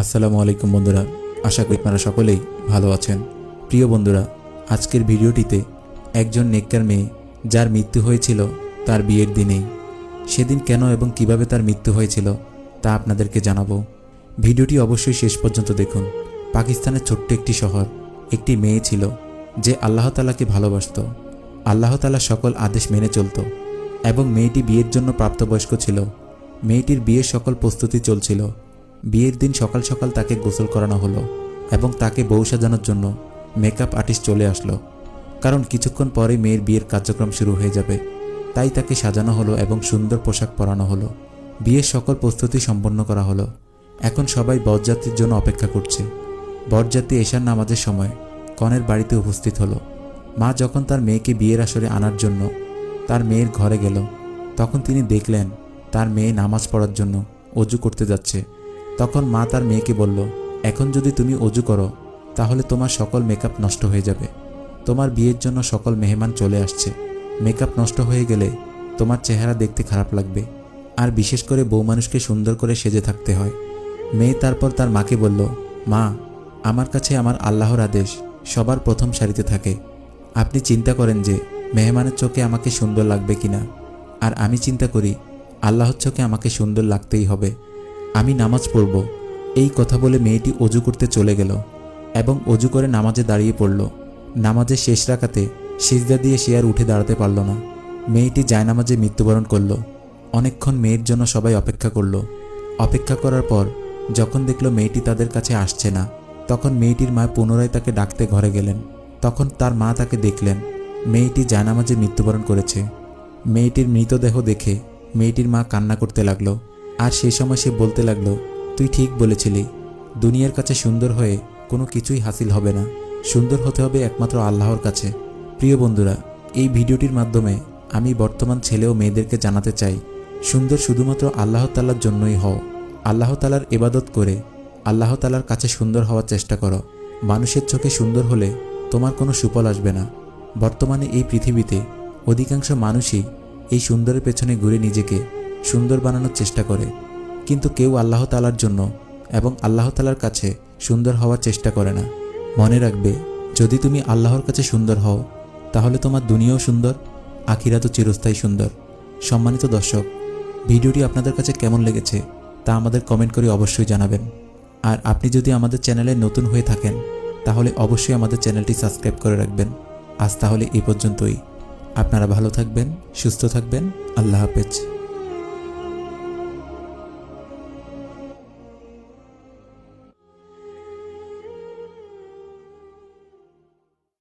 আসসালামু আলাইকুম বন্ধুরা, আশা করি আপনারা সকলেই ভালো আছেন। প্রিয় বন্ধুরা, আজকের ভিডিওটিতে একজন নেককার মেয়ে যার মৃত্যু হয়েছিল তার বিয়ের দিনেই। সেদিন কেন এবং কিভাবে তার মৃত্যু হয়েছিল তা আপনাদেরকে জানাবো। ভিডিওটি অবশ্যই শেষ পর্যন্ত দেখুন। পাকিস্তানের ছোট্ট একটি শহর, একটি মেয়ে ছিল যে আল্লাহ তাআলাকে ভালোবাসত, আল্লাহ তাআলার সকল আদেশ মেনে চলত এবং মেয়েটি বিয়ের জন্য প্রাপ্তবয়স্ক ছিল। মেয়েটির বিয়ের সকল প্রস্তুতি চলছিল। বিয়ের দিন সকাল সকাল তাকে গোসল করানো হলো এবং তাকে বউ সাজানোর জন্য মেকআপ আর্টিস্ট চলে আসলো, কারণ কিছুক্ষণ পরে মেয়ের বিয়ের কার্যক্রম শুরু হয়ে যাবে। তাই তাকে সাজানো হলো এবং সুন্দর পোশাক পরানো হলো। বিয়ের সকল প্রস্তুতি সম্পন্ন করা হলো। এখন সবাই বরযাত্রীর জন্য অপেক্ষা করছে। বরযাত্রী এশার নামাজের সময় কনের বাড়িতে উপস্থিত হলো। মা যখন তার মেয়েকে বিয়ের আসরে আনার জন্য তার মেয়ের ঘরে গেল, তখন তিনি দেখলেন তার মেয়ে নামাজ পড়ার জন্য অজু করতে যাচ্ছে। তখন মা তার মেয়েকে বলল, এখন যদি তুমি অজু করো তাহলে তোমার সকল মেকআপ নষ্ট হয়ে যাবে। তোমার বিয়ের জন্য সকল মেহমান চলে আসছে। মেকআপ নষ্ট হয়ে গেলে তোমার চেহারা দেখতে খারাপ লাগবে, আর বিশেষ করে বউ মানুষকে সুন্দর করে সেজে থাকতে হয়। মেয়ে তারপর তার মাকে বলল, মা, আমার কাছে আমার আল্লাহর আদেশ সবার প্রথম সারিতে থাকে। আপনি চিন্তা করেন যে মেহমানের চোখে আমাকে সুন্দর লাগবে কিনা, আর আমি চিন্তা করি আল্লাহর চোখে আমাকে সুন্দর লাগতেই হবে। আমি নামাজ পড়ব। এই কথা বলে মেয়েটি অজু করতে চলে গেল এবং অজু করে নামাজে দাঁড়িয়ে পড়ল। নামাজের শেষ রাকাতে সিজদা দিয়ে সে আর উঠে দাঁড়াতে পারল না। মেয়েটি জায়নামাজে মৃত্যুবরণ করল। অনেকক্ষণ মেয়ের জন্য সবাই অপেক্ষা করল। অপেক্ষা করার পর যখন দেখল মেয়েটি তাদের কাছে আসছে না, তখন মেয়েটির মা পুনরায় তাকে ডাকতে ঘরে গেলেন। তখন তার মা তাকে দেখলেন মেয়েটি জায়নামাজে মৃত্যুবরণ করেছে। মেয়েটির মৃতদেহ দেখে মেয়েটির মা কান্না করতে লাগলো, আর সেই সময় সে বলতে লাগলো, তুই ঠিক বলেছিলি, দুনিয়ার কাছে সুন্দর হয়ে কোনো কিছুই হাসিল হবে না, সুন্দর হতে হবে একমাত্র আল্লাহর কাছে। প্রিয় বন্ধুরা, এই ভিডিওটির মাধ্যমে আমি বর্তমান ছেলে ও মেয়েদেরকে জানাতে চাই, সুন্দর শুধুমাত্র আল্লাহ তাআলার জন্যই হও। আল্লাহ তাআলার ইবাদত করে আল্লাহ তাআলার কাছে সুন্দর হওয়ার চেষ্টা করো। মানুষের চোখে সুন্দর হলে তোমার কোনো সুফল আসবে না। বর্তমানে এই পৃথিবীতে অধিকাংশ মানুষই এই সুন্দরের পেছনে ঘুরে নিজেকে সুন্দর বানানোর চেষ্টা করে, কিন্তু কেউ আল্লাহ তাআলার জন্য এবং আল্লাহ তাআলার কাছে সুন্দর হওয়ার চেষ্টা করে না। মনে রাখবে, যদি তুমি আল্লাহর কাছে সুন্দর হও তাহলে তোমার দুনিয়াও সুন্দর, আখিরাতও চিরস্থায়ী সুন্দর। সম্মানিত দর্শক, ভিডিওটি আপনাদের কাছে কেমন লেগেছে তা আমাদের কমেন্ট করে অবশ্যই জানাবেন। আর আপনি যদি আমাদের চ্যানেলে নতুন হয়ে থাকেন তাহলে অবশ্যই আমাদের চ্যানেলটি সাবস্ক্রাইব করে রাখবেন। আজ তাহলে এই পর্যন্তই। আপনারা ভালো থাকবেন, সুস্থ থাকবেন। আল্লাহ হাফেজ।